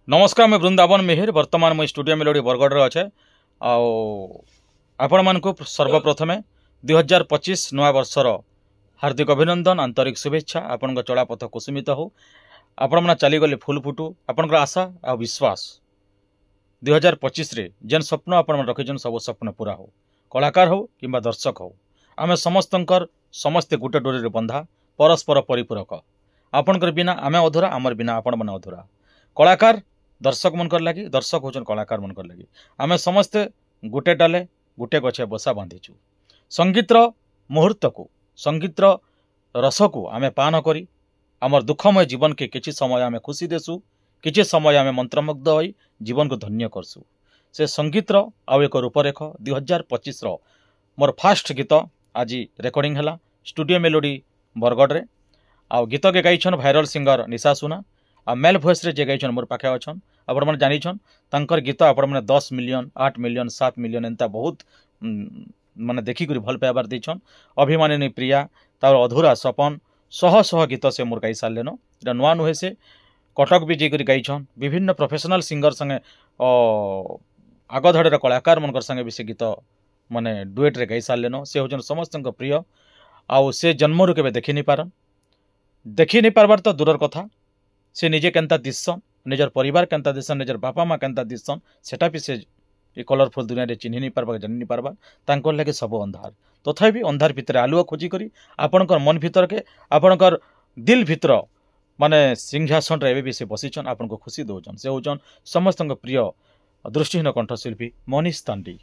नमस्कार मैं वृंदावन मेहर वर्तमान मुझे स्टूडियो मेलोडी बरगढ़ अच्छे आपण मान सर्वप्रथमे 2025 नया वर्षर हार्दिक अभिनंदन आंतरिक शुभेच्छा आपण चलापथ कुसुमित हो आपण मैंने चलीगले फुल फुटू आपण आशा आ विश्वास 2025 रे जेन स्वप्न आपण रखिछन सब स्वप्न पूरा हो कलाकार हो कि दर्शक हो आम समस्ते गोटे डोरी बंधा परस्पर परिपूरक आपणकर बिना आम अधूरा आमर बिना आपण मैंने अधूरा कलाकार दर्शक मनकर लगी दर्शक होचन कलाकार मनकर लगी आम समस्ते गोटे डाले गोटे गछे बसा बांधीचु संगीतर मुहूर्त को संगीतर रस को आम पान करी आमर दुखमय जीवन के किछि समय आम खुशी देसु किछि समय आम मंत्रमुग्ध होई जीवन को धन्य करसु से संगीतर आउ एक रूपरेख 2025 मोर फास्ट गीत आज रेकर्डिंग है स्टूडियो मेलोडी बरगढ़ रे आउ गीत के गाइछन भाइराल सिंगर निशा सुना आ मेल भॉइस रे जे गाइछन मोर पाखे अछन आपण मन जानिछन तांकर गीत आपण मन 10 मिलियन 8 मिलियन 7 मिलियन एंता बहुत माने देखि करी भल पाइबार दैछन अभिमानिनी प्रिया तार अधूरा सपन शह शह गीत से मोर गाई सारलेन एटा नुआ नुहे से कटक भी जेकरी गाइछन विभिन्न प्रोफेशनल सिंगर संगे आग धड़े कलाकार मनकर संगे भी से गीत माने डुएट रे गाई सारलेन से होजन समस्त प्रिय आउ से जन्मरु केबे देखि नहीं पारबार तो दूरर कथा से निजे केंता दिसन निजर परिवार केंता दिसन निजर बापा माँ केंता दिसन सेटा भी से कलरफुल दुनिया रे चिन्ह नहीं पारबा जानि नहीं पारबा तांकर लगे सब अंधार तथापि अंधार भितर आलुआ खोजी करी आपणकर मन भितर के आपणकर दिल भितर माने सिंहासन रे भी से बसिछन आपन को खुशी दौचन से होचन समस्त प्रिय दृष्टिहीन कंठशिल्पी मनीष तांडी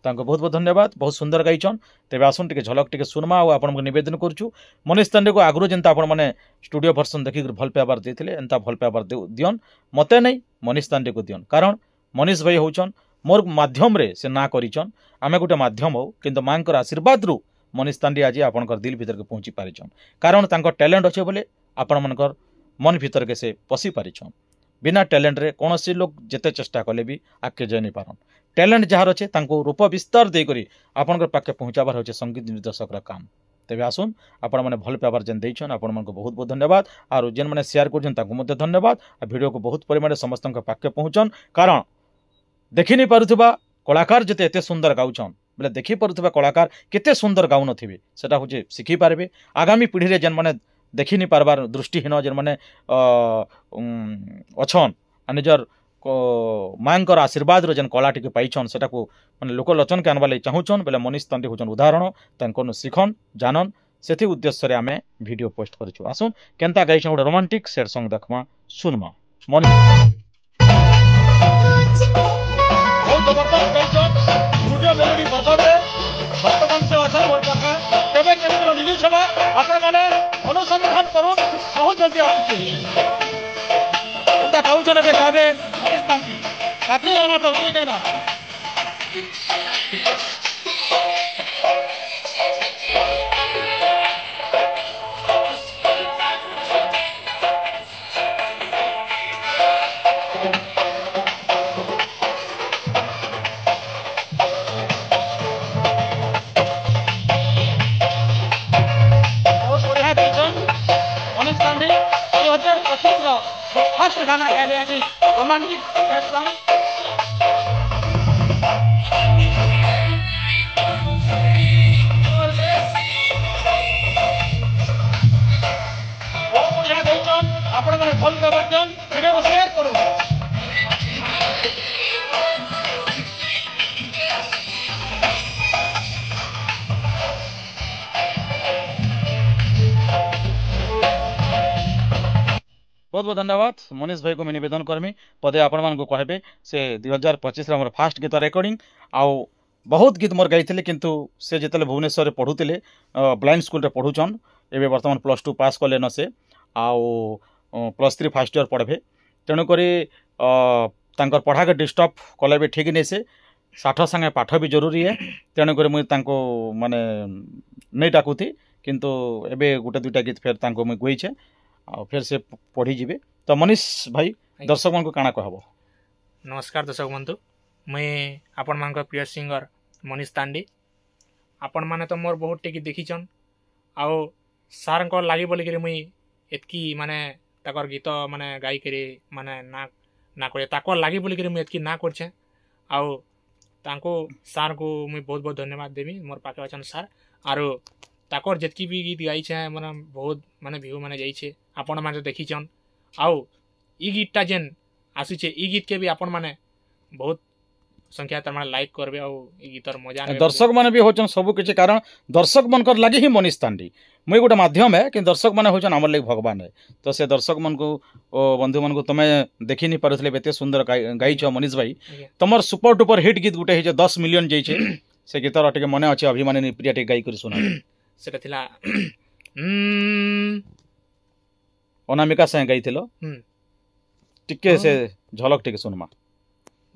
तांको बहुत बहुत धन्यवाद बहुत सुंदर गाइछन तेबे आसन टिके झलक टिके सुनमा आ आपन निवेदन करछु मनीष तांडे को आगरो जेंता आपन माने स्टूडियो वर्जन देखि भल पाइबार देथिले एंता भल पाइबार दियन मते नहीं मनीष तांडे को दियन कारण मनीष भाई होचन मोर माध्यम रे से ना करिछन आमे गोटे माध्यम हो किंतु मांकर आशीर्वाद रु मनीष तांडी आज आपनकर दिल भीतर के पहुंची पारिछन कारण तांको टैलेंट अच्छे बोले आपण मनकर मन भीतर के से पसी पारिछन बिना टैलेंट रे कौन सी लोग जिते चेष्टा कले भी आगे जाई नहीं पारन टैलेंट जार अच्छे तांको रूप विस्तार देकरी आपनकर पाखे पहुँचाबार होचे संगीत निर्देशक काम तेबे आसुन आपण माने भल पाइबार जेन देइछन आपण मन को बहुत बहुत धन्यवाद और जेन माने शेयर करछन तांको मध्ये धन्यवाद आ वीडियो को बहुत परिमाण समस्त पाखे पहुँचन कारण देखि नहीं पारुथबा कलाकार जते एते सुंदर गाउछन बोले देखि पारुथबा कलाकार केते सुंदर गाउन थिबे सेटा होचे सिखि पारबे आगामी पीढ़ी रे जेन माने देखि नहीं पारबार दृष्टिहीन जेन माने अछन आ निजर मांकर आशीर्वाद रो जेन कला टिके पाइछन सेटा को माने लोक लोचन के आनबा ले चाहुछन बोले मनीष तांडी होचन उदाहरण तांको सिखन जानन सेथि उद्देश्य रे आमे वीडियो पोस्ट करछु आसुन केनता गाइछन गोटे रोमांटिक सैड सॉन्ग देखमा सुनमा मनीष स्टूडियो मेलोडी बरगढ़ वर्तमान से असल हो जाका तबे केबे रिलीज होबा आपण माने अनुसंधान करू बहुत जल्दी आछी उता काउचन के काबे काफी आना तो नहीं ना फर्स्ट गाना गाने हैं रोमांटिक सॉन्ग आपण माने फॉलो करबन वीडियो को शेयर करू बहुत बहुत धन्यवाद मनीष भाई को मैं निवेदन करमी पदे आपण मान को कहबे से 2025 हमर फास्ट गीत रेकर्डिंग आउ बहुत गीत मोर गाइथिले किंतु से जेतले भुवनेश्वर पढ़ुतिले ब्लाइंड स्कूल रे पढ़ुचन एबे वर्तमान +2 पास कले न से आउ +3 फर्स्ट ईयर पढ़बे तेणु करी तांकर पढ़ा के डिस्टर्ब कले भी ठीक नहीं से साठ संगे पाठ भी जरूरी है तेणु करी मुई तांको माने नहीं डाकुथी किंतु एबे गोटे दुटा गीत फेर तांको मुई गईछे आ फिर से पढ़ी जीवे तो मनीष भाई दर्शक मन को काना कहबो नमस्कार दर्शक बंधु मैं आपण मान प्रिय सिंगर मनीष तांडी आपण माने तो मोर बहुत टिकी देखीछन आउ सार लगी बोलिक मुई एतकी माने तकर गीत माने गाई करे माने ना ନା କରେ ତାକର୍ ଲାଗି ବୋଲିକିରି ମୁଇଁ ଏତ୍କି ନା କରିଛେ ଆଉ ତାଙ୍କୁ ସାର୍କୁ ମୁଇଁ ବହୁତ ବହୁତ ଧନ୍ୟବାଦ ଦେବି ମୋର ପାଖେ ଅଛନ୍ ସାର୍ ଆରୁ ତାକର୍ ଯେତ୍କି ବି ଗୀତ ଗାଇଛେ ମାନେ ବହୁତ ମାନେ ଭିୟୁ ମାନେ ଯାଇଛେ ଆପଣମାନେ ଦେଖିଛନ୍ ଆଉ ଇ ଗୀତଟା ଯେନ୍ ଆସିଛେ ଇ ଗୀତକେ ବି ଆପଣମାନେ ବହୁତ संख्या तमाम लाइक करबे और ई गीतर मजा नेबे दर्शक माने भी होचन सब किछि कारण दर्शक मनकर लागि ही मनीष तांडी मुई गोटे माध्यम है कि दर्शक माने होचन हमर लागि भगवान है तो से दर्शक मन को बंधु मन को तमे देखि नि पारथले बेते सुंदर गाई छ मनीष भाई तमर सुपर डुपर हिट गीत गुटे हे 10 मिलियन जई छे से गीतर टिके मने अछि अभिमानी प्रिया टिके गाई करी सुना सेटा थिला अनामिका से गाइथिलो टिके से झलक टिके सुनमा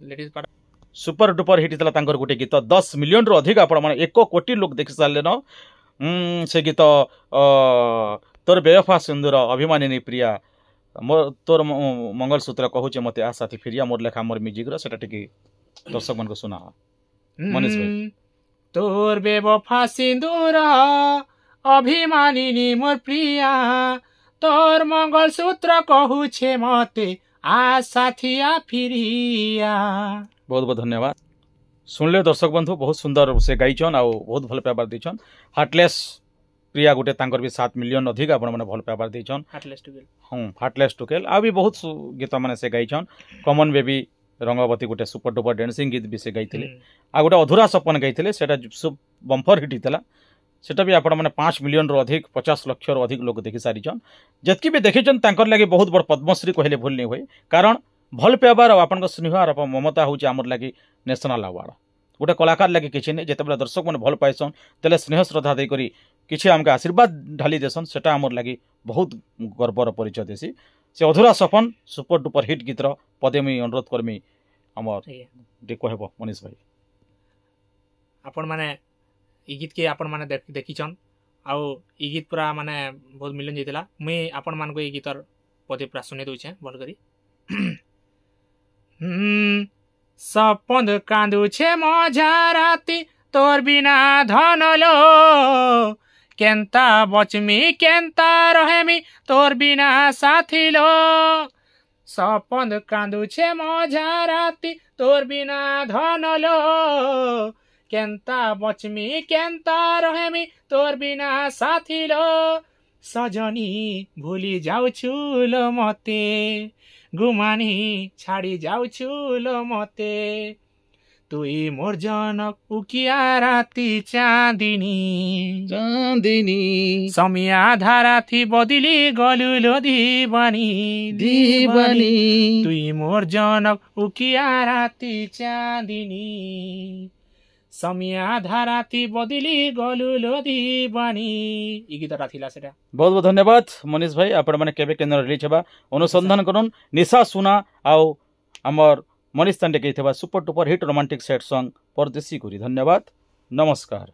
ladies part super duper hit था गोटे गीत 10 मिलियन रु अधिक आपण माने 1 कोटी लोक देखि सारले न से गीत तोर बेवफा सिंदूर अभिमानिनी प्रिया तोर मंगलसूत्र कहूचे मते आ साथी फिरिया मोर लेखा मोर म्यूजिक रो सेटा टिके दर्शक मन को सुना मनीष भाई तोर बेवफा सिंदूर अभिमानिनी मोर प्रिया तोर मंगलसूत्र कहूचे मते आ साथिया फिरिया बहुत बहुत धन्यवाद सुनले दर्शक बंधु बहुत सुंदर से गाइछन आ बहुत भल पेपर दिछन हार्टलेस प्रिया गोटे तांकर भी 7 मिलियन अधिक आपण माने भल पेपर दिछन हार्टलेस टुकेल हार्टलेस टुकेल आ भी बहुत गीत माने से गाइछन कॉमन बेबी रंगवती गोटे सुपर डुपर डांसिंग गीत भी से गाइथिले आ गोटे अधूरा सपन गाइथिले सेटा सब बम्पर हिट हितला सेटा भी आपण माने 5 मिलियन रु अधिक 50 लाख रु अधिक लोक देखि सारिछन जतकी भी देखिछन तांकर लागि बहुत बड़ पद्मश्री कहले भूल नहीं होय कारण भल पेबार आपण स्नेह और ममता हूँ आमर लगी नेशनल अवार्ड गोटे कलाकार लगे किसी नहीं जिते दर्शक मैंने भल पाइसन तेल स्नेह श्रद्धा देकर किसी आमके आशीर्वाद ढाली देसन सेटा आमर लगी बहुत गर्वर परिचय देसी से अधूरा सपन सुपर डुपर हिट गीतर पदे मुई अनुरोध करमी आमर कहब मनीष भाई आपण माने ई गीत के आपण माने देखिछन आउ ई गीत पूरा माने बहुत मिलियन जेतिला मुई आपण मान को ई गीतर पदे पूरा सुने दोछे भल करी सपन कांदू छे मजा राती तोर बिना धनलो केंता बचमी केंता रहेमी तोर बिना साथी लो सपन कांदू छे मजा राती तोर बिना धनलो केंता बचमी केंता रहेमी तोर बिना साथी लो सजनी भूली जाउछु लो मते गुमानी छाड़ी जाउछु लो मते तुई मोर जनक उकिया राती चांदिनी चांदिनी समिया धारा थी बदिली गलु लो दीवानी दीवानी तुई मोर जनक उकिया राती चांदिनी समिया धारा थी बदिली गलु लो दीवानी ई गीतटा थिला सेटा बहुत बहुत धन्यवाद मनीष भाई आपण माने केबे केन्द्र रिलीज हेबा अनुसंधान करन निशा सुना आउ हमर मनीष तांडे के super duper hit romantic set song परदेसी गुरी धन्यवाद नमस्कार।